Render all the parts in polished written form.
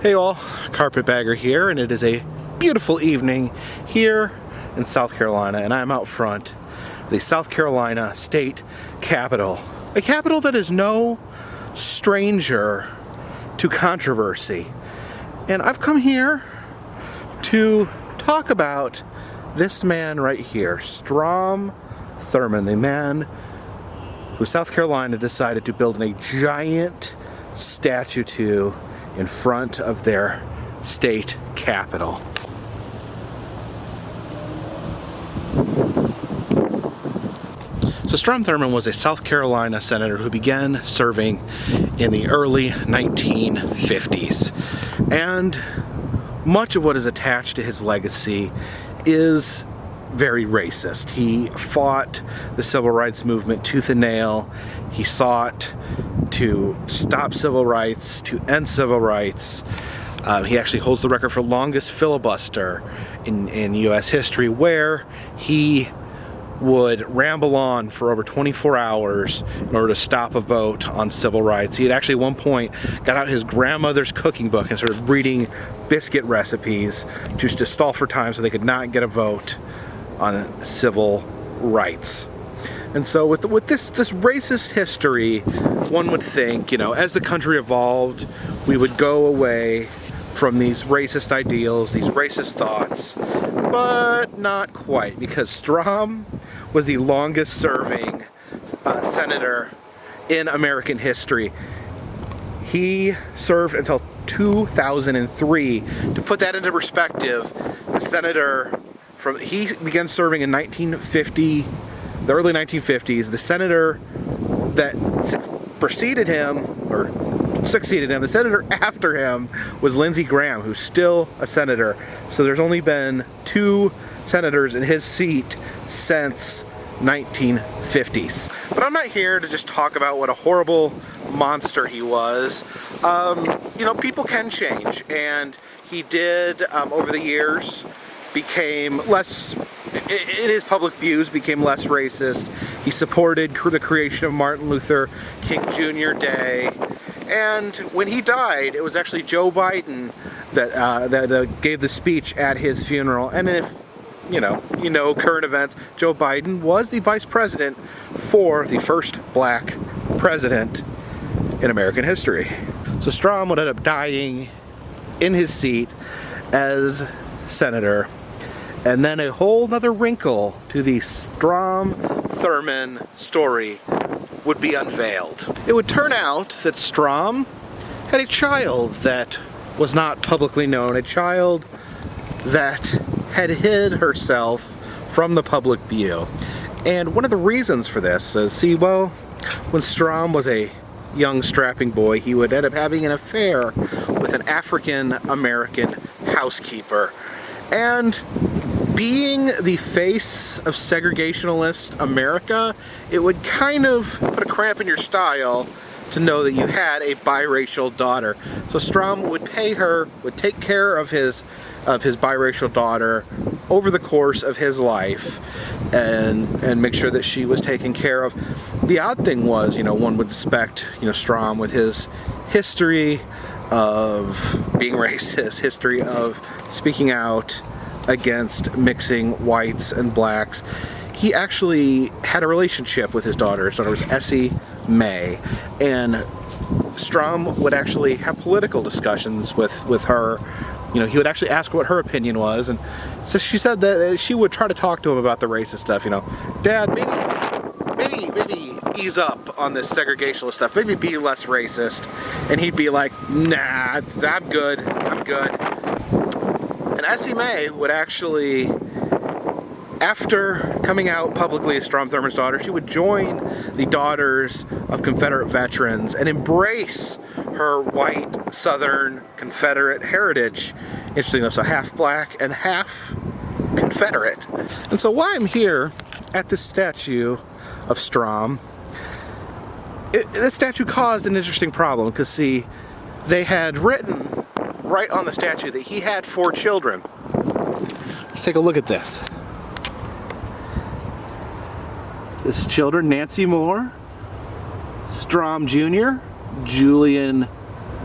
Hey all, Carpetbagger here, and it is a beautiful evening here in South Carolina, and I'm out front of the South Carolina State Capitol. A capital that is no stranger to controversy. And I've come here to talk about this man right here, Strom Thurmond, the man who South Carolina decided to build a giant statue to in front of their state capitol. So Strom Thurmond was a South Carolina senator who began serving in the early 1950s. And much of what is attached to his legacy is very racist. He fought the civil rights movement tooth and nail. He sought to stop civil rights, to end civil rights. He actually holds the record for longest filibuster in U.S. history, where he would ramble on for over 24 hours in order to stop a vote on civil rights. He had actually at one point got out his grandmother's cooking book and started reading biscuit recipes just to stall for time so they could not get a vote on civil rights. And so with this racist history, one would think, you know, as the country evolved, we would go away from these racist ideals, these racist thoughts, but not quite, because Strom was the longest serving senator in American history. He served until 2003. To put that into perspective, the senator he began serving in 1950, the early 1950s. The senator that preceded him, or succeeded him, the senator after him, was Lindsey Graham, who's still a senator. So there's only been 2 senators in his seat since 1950s. But I'm not here to just talk about what a horrible monster he was. You know, people can change, and he did, over the years, became less, in his public views, became less racist. He supported the creation of Martin Luther King Jr. Day. And when he died, it was actually Joe Biden that gave the speech at his funeral. And if you know current events, Joe Biden was the vice president for the first black president in American history. So Strom would end up dying in his seat as senator. And then a whole nother wrinkle to the Strom Thurmond story would be unveiled. It would turn out that Strom had a child that was not publicly known, a child that had hid herself from the public view. And one of the reasons for this is, see, well, when Strom was a young strapping boy, he would end up having an affair with an African American housekeeper. And being the face of segregationalist America, it would kind of put a cramp in your style to know that you had a biracial daughter. So Strom would take care of his biracial daughter over the course of his life, and make sure that she was taken care of. The odd thing was, you know, one would expect, you know, Strom, with his history of being racist, history of speaking out against mixing whites and blacks, he actually had a relationship with his daughter. His daughter was Essie May, and Strom would actually have political discussions with her. You know, he would actually ask what her opinion was, and so she said that she would try to talk to him about the racist stuff. You know, Dad, maybe ease up on this segregationist stuff. Maybe be less racist. And he'd be like, nah, I'm good. And Essie May would actually, after coming out publicly as Strom Thurmond's daughter, she would join the Daughters of Confederate Veterans and embrace her white Southern Confederate heritage. Interesting enough, so half black and half Confederate. And so while I'm here at this statue of Strom, this statue caused an interesting problem, because see, they had written right on the statue that he had 4 children. Let's take a look at this. His children: Nancy Moore, Strom Jr., Julian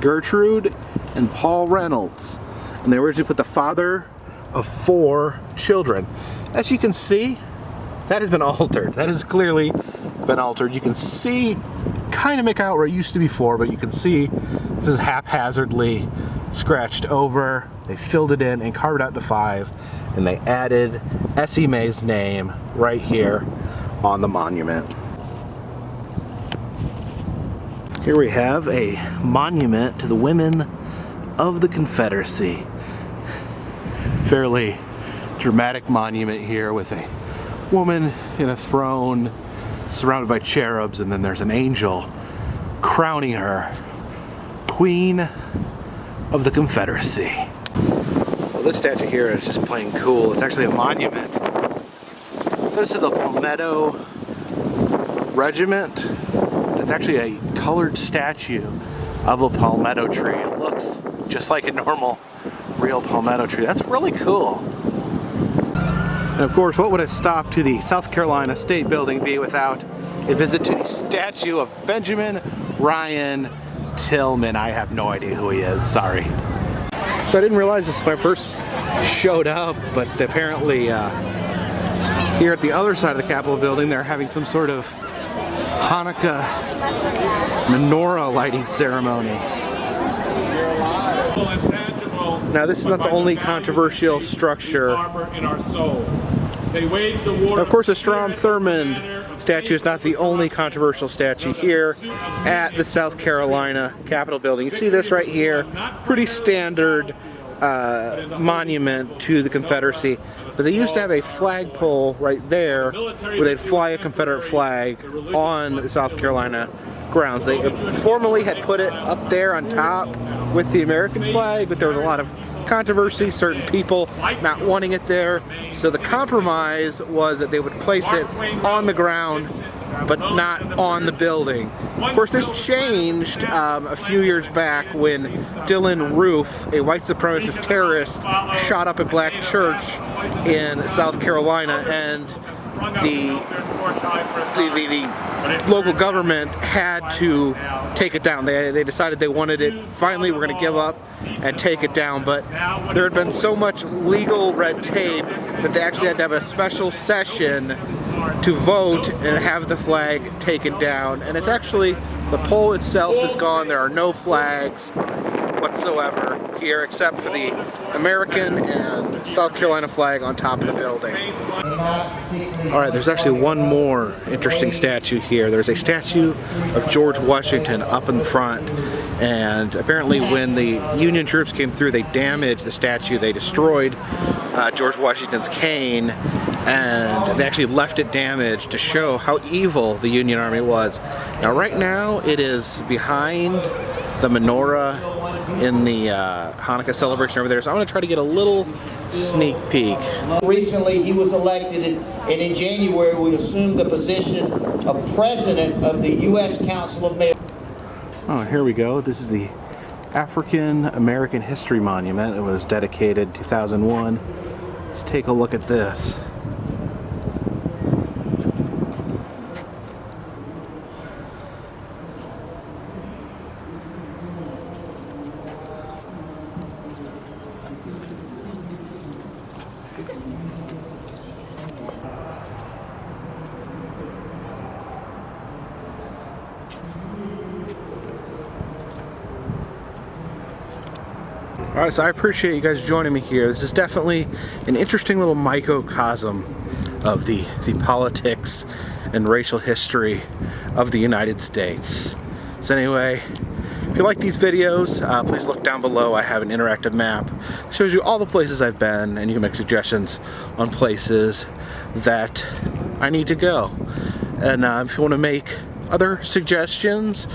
Gertrude and Paul Reynolds. And they were to put the father of 4 children. As you can see, that has been altered. That has clearly been altered. You can see, kind of make out where it used to be 4, but you can see this is haphazardly scratched over. They filled it in and carved it out to 5, and they added Essie Mae's name right here on the monument. Here we have a monument to the women of the Confederacy. Fairly dramatic monument here with a woman in a throne surrounded by cherubs, and then there's an angel crowning her Queen of the Confederacy. Well, this statue here is just plain cool. It's actually a monument. It says to the Palmetto Regiment. It's actually a colored statue of a palmetto tree. It looks just like a normal, real palmetto tree. That's really cool. And of course, what would a stop to the South Carolina State Building be without a visit to the statue of Benjamin Ryan Tillman? I have no idea who he is, sorry. So I didn't realize this when I first showed up, but apparently here at the other side of the Capitol building, they're having some sort of Hanukkah menorah lighting ceremony. Now this is not the only controversial structure. Of course, the Strom Thurmond statue is not the only controversial statue here at the South Carolina Capitol building. You see this right here, pretty standard monument to the Confederacy, but they used to have a flagpole right there where they'd fly a Confederate flag on the South Carolina grounds. They formerly had put it up there on top with the American flag, but there was a lot of controversy, certain people not wanting it there, so the compromise was that they would place it on the ground but not on the building. Of course, this changed a few years back when Dylan Roof, a white supremacist terrorist, shot up a black church in South Carolina, and the local government had to take it down. They decided they wanted it. Finally, we're going to give up and take it down, but there had been so much legal red tape that they actually had to have a special session to vote and have the flag taken down. And it's actually, the pole itself is gone. There are no flags whatsoever here except for the American and South Carolina flag on top of the building. Alright, there's actually one more interesting statue here. There's a statue of George Washington up in the front, and apparently when the Union troops came through, they damaged the statue. They destroyed George Washington's cane, and they actually left it damaged to show how evil the Union Army was. Now right now it is behind the menorah in the Hanukkah celebration over there, so I'm going to try to get a little sneak peek. Recently he was elected, and in January we assumed the position of President of the U.S. Council of Mayors. Oh, here we go. This is the African American History Monument. It was dedicated 2001. Let's take a look at this. Alright, so I appreciate you guys joining me here. This is definitely an interesting little microcosm of the politics and racial history of the United States. So anyway, if you like these videos, please look down below. I have an interactive map that shows you all the places I've been, and you can make suggestions on places that I need to go. And if you want to make other suggestions,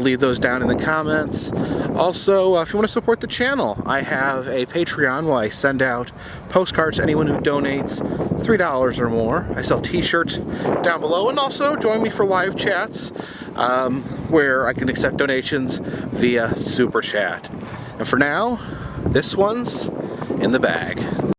leave those down in the comments. Also, if you want to support the channel, I have a Patreon where I send out postcards to anyone who donates $3 or more. I sell t-shirts down below, and also join me for live chats where I can accept donations via Super Chat. And for now, this one's in the bag.